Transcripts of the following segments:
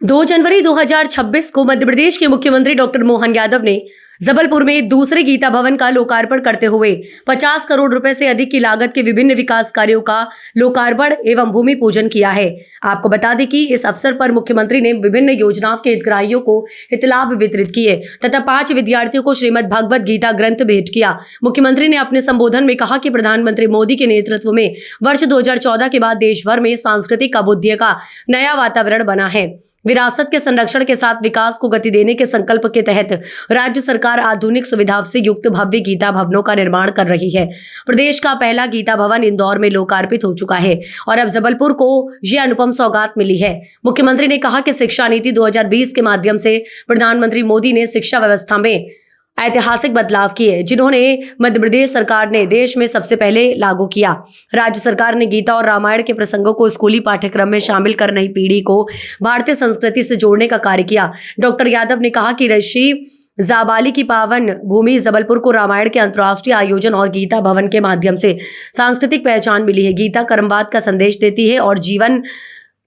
2 जनवरी 2026 को मध्य प्रदेश के मुख्यमंत्री डॉक्टर मोहन यादव ने जबलपुर में दूसरे गीता भवन का लोकार्पण करते हुए 50 करोड़ रुपए से अधिक की लागत के विभिन्न विकास कार्यों का लोकार्पण एवं भूमि पूजन किया है। आपको बता दें कि इस अवसर पर मुख्यमंत्री ने विभिन्न योजनाओं के हितग्राहियों को हितलाभ वितरित किए तथा 5 विद्यार्थियों को श्रीमद् भगवत गीता ग्रंथ भेंट किया। मुख्यमंत्री ने अपने संबोधन में कहा कि प्रधानमंत्री मोदी के नेतृत्व में वर्ष 2014 के बाद देश भर में सांस्कृतिक अभ्युदय का नया वातावरण बना है। विरासत के संरक्षण के साथ विकास को गति देने के संकल्प के तहत राज्य सरकार आधुनिक सुविधाओं से युक्त भव्य गीता भवनों का निर्माण कर रही है। प्रदेश का पहला गीता भवन इंदौर में लोकार्पित हो चुका है और अब जबलपुर को यह अनुपम सौगात मिली है। मुख्यमंत्री ने कहा कि शिक्षा नीति 2020 के माध्यम से प्रधानमंत्री मोदी ने शिक्षा व्यवस्था में ऐतिहासिक बदलाव किए, जिन्होंने मध्य प्रदेश सरकार ने देश में सबसे पहले लागू किया। राज्य सरकार ने गीता और रामायण के प्रसंगों को स्कूली पाठ्यक्रम में शामिल कर नई पीढ़ी को भारतीय संस्कृति से जोड़ने का कार्य किया। डॉक्टर यादव ने कहा कि ऋषि जाबाली की पावन भूमि जबलपुर को रामायण के अंतर्राष्ट्रीय आयोजन और गीता भवन के माध्यम से सांस्कृतिक पहचान मिली है। गीता कर्मवाद का संदेश देती है और जीवन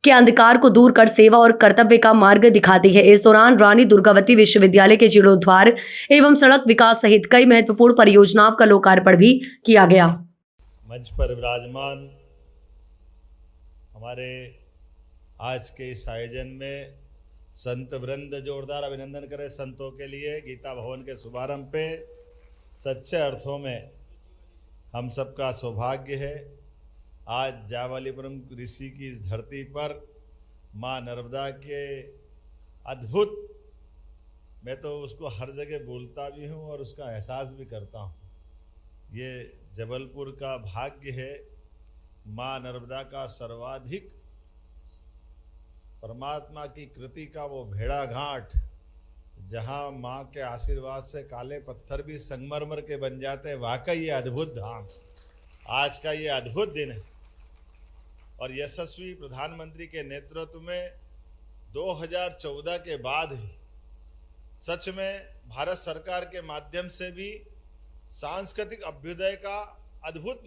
के अंधकार को दूर कर सेवा और कर्तव्य का मार्ग दिखाती है। इस दौरान रानी दुर्गावती विश्वविद्यालय के जीर्णोद्धार एवं सड़क विकास सहित कई महत्वपूर्ण परियोजनाओं का लोकार्पण भी किया गया। मंच पर विराजमान हमारे आज के इस आयोजन में संत वृंद जोरदार अभिनंदन करें संतों के लिए। गीता भवन के शुभारंभ पे सच्चे अर्थों में हम सबका सौभाग्य है। आज जाबालीपुरम ऋषि की इस धरती पर माँ नर्मदा के अद्भुत, मैं तो उसको हर जगह बोलता भी हूँ और उसका एहसास भी करता हूँ। ये जबलपुर का भाग्य है। माँ नर्मदा का सर्वाधिक परमात्मा की कृति का वो भेड़ा घाट, जहाँ माँ के आशीर्वाद से काले पत्थर भी संगमरमर के बन जाते हैं। वाकई ये अद्भुत धाम, आज का ये अद्भुत दिन है। और यशस्वी प्रधानमंत्री के नेतृत्व में 2014 के बाद ही सच में भारत सरकार के माध्यम से भी सांस्कृतिक अभ्युदय का अद्भुत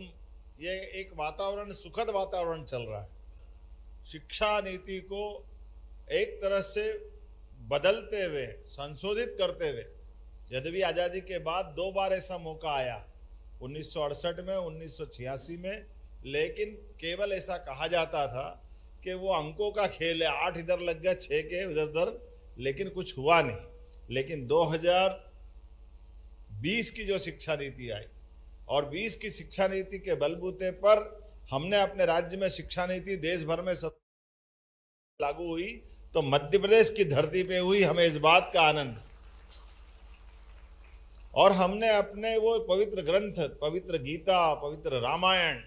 ये एक वातावरण, सुखद वातावरण चल रहा है। शिक्षा नीति को एक तरह से बदलते हुए, संशोधित करते हुए, यद्यपि आज़ादी के बाद 2 बार ऐसा मौका आया, 1968 में, 1986 में, लेकिन केवल ऐसा कहा जाता था कि वो अंकों का खेल है, 8 इधर लग गया, 6 के उधर, लेकिन कुछ हुआ नहीं। लेकिन 2020 की जो शिक्षा नीति आई और 20 की शिक्षा नीति के बलबूते पर हमने अपने राज्य में शिक्षा नीति देश भर में सब लागू हुई, तो मध्य प्रदेश की धरती पे हुई। हमें इस बात का आनंद, और हमने अपने वो पवित्र ग्रंथ, पवित्र गीता, पवित्र रामायण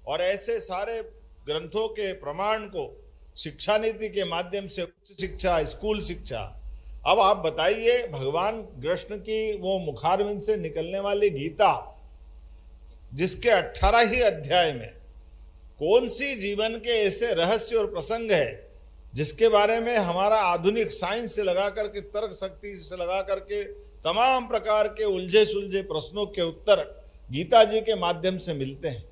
और ऐसे सारे ग्रंथों के प्रमाण को शिक्षा नीति के माध्यम से उच्च शिक्षा, स्कूल शिक्षा। अब आप बताइए, भगवान कृष्ण की वो मुखारविंद से निकलने वाली गीता, जिसके 18 ही अध्याय में कौन सी जीवन के ऐसे रहस्य और प्रसंग है जिसके बारे में हमारा आधुनिक साइंस से लगा करके, तर्क शक्ति से लगा करके तमाम प्रकार के उलझे सुलझे प्रश्नों के उत्तर गीता जी के माध्यम से मिलते हैं।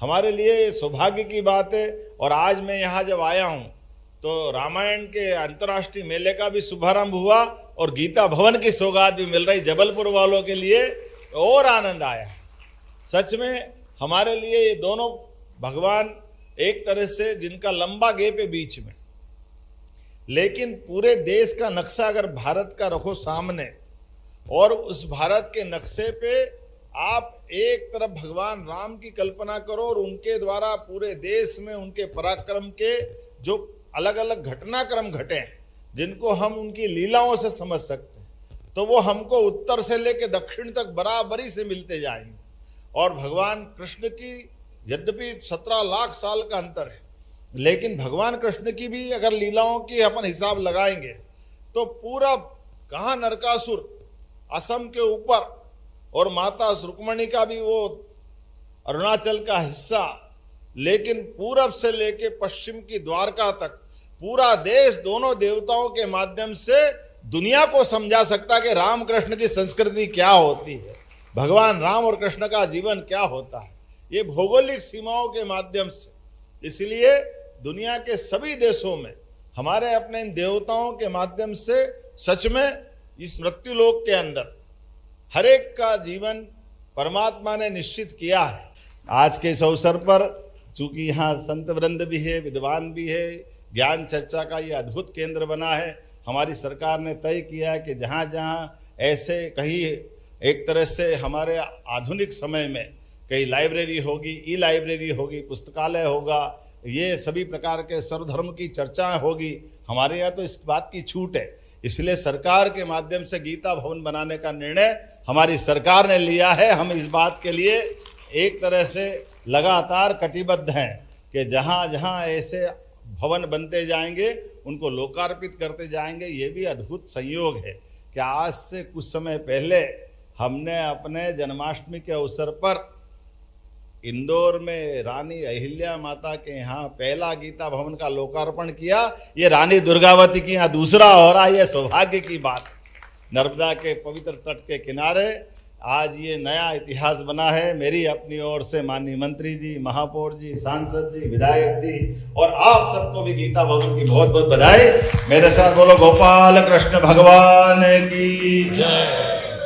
हमारे लिए सौभाग्य की बात है। और आज मैं यहाँ जब आया हूँ तो रामायण के अंतर्राष्ट्रीय मेले का भी शुभारंभ हुआ और गीता भवन की सौगात भी मिल रही। जबलपुर वालों के लिए और आनंद आया। सच में हमारे लिए ये दोनों भगवान एक तरह से, जिनका लंबा गैप है बीच में, लेकिन पूरे देश का नक्शा अगर भारत का रखो सामने और उस भारत के नक्शे पे आप एक तरफ भगवान राम की कल्पना करो और उनके द्वारा पूरे देश में उनके पराक्रम के जो अलग अलग घटनाक्रम घटे हैं, जिनको हम उनकी लीलाओं से समझ सकते हैं, तो वो हमको उत्तर से लेकर दक्षिण तक बराबरी से मिलते जाएंगे। और भगवान कृष्ण की यद्यपि 17 लाख साल का अंतर है, लेकिन भगवान कृष्ण की भी अगर लीलाओं की अपन हिसाब लगाएंगे तो पूरा, कहाँ नरकासुर असम के ऊपर और माता रुक्मणी का भी वो अरुणाचल का हिस्सा, लेकिन पूरब से लेके पश्चिम की द्वारका तक पूरा देश दोनों देवताओं के माध्यम से दुनिया को समझा सकता कि राम कृष्ण की संस्कृति क्या होती है, भगवान राम और कृष्ण का जीवन क्या होता है, ये भौगोलिक सीमाओं के माध्यम से। इसलिए दुनिया के सभी देशों में हमारे अपने इन देवताओं के माध्यम से सच में इस मृत्यु लोक के अंदर हर एक का जीवन परमात्मा ने निश्चित किया है। आज के इस अवसर पर चूंकि यहाँ संत वृंद भी है, विद्वान भी है, ज्ञान चर्चा का ये अद्भुत केंद्र बना है। हमारी सरकार ने तय किया है कि जहाँ जहाँ ऐसे कहीं एक तरह से हमारे आधुनिक समय में कहीं लाइब्रेरी होगी, ई लाइब्रेरी होगी, पुस्तकालय होगा, ये सभी प्रकार के सर्वधर्म की चर्चाएं होगी, हमारे यहाँ तो इस बात की छूट है। इसलिए सरकार के माध्यम से गीता भवन बनाने का निर्णय हमारी सरकार ने लिया है। हम इस बात के लिए एक तरह से लगातार कटिबद्ध हैं कि जहाँ जहाँ ऐसे भवन बनते जाएंगे उनको लोकार्पित करते जाएंगे। ये भी अद्भुत संयोग है कि आज से कुछ समय पहले हमने अपने जन्माष्टमी के अवसर पर इंदौर में रानी अहिल्या माता के यहाँ पहला गीता भवन का लोकार्पण किया। ये रानी दुर्गावती की यहाँ दूसरा हो रहा है। ये सौभाग्य की बात, नर्मदा के पवित्र तट के किनारे आज ये नया इतिहास बना है। मेरी अपनी ओर से माननीय मंत्री जी, महापौर जी, सांसद जी, विधायक जी और आप सबको भी गीता भवन की बहुत बहुत बधाई। मेरे साथ बोलो गोपाल कृष्ण भगवान की जय।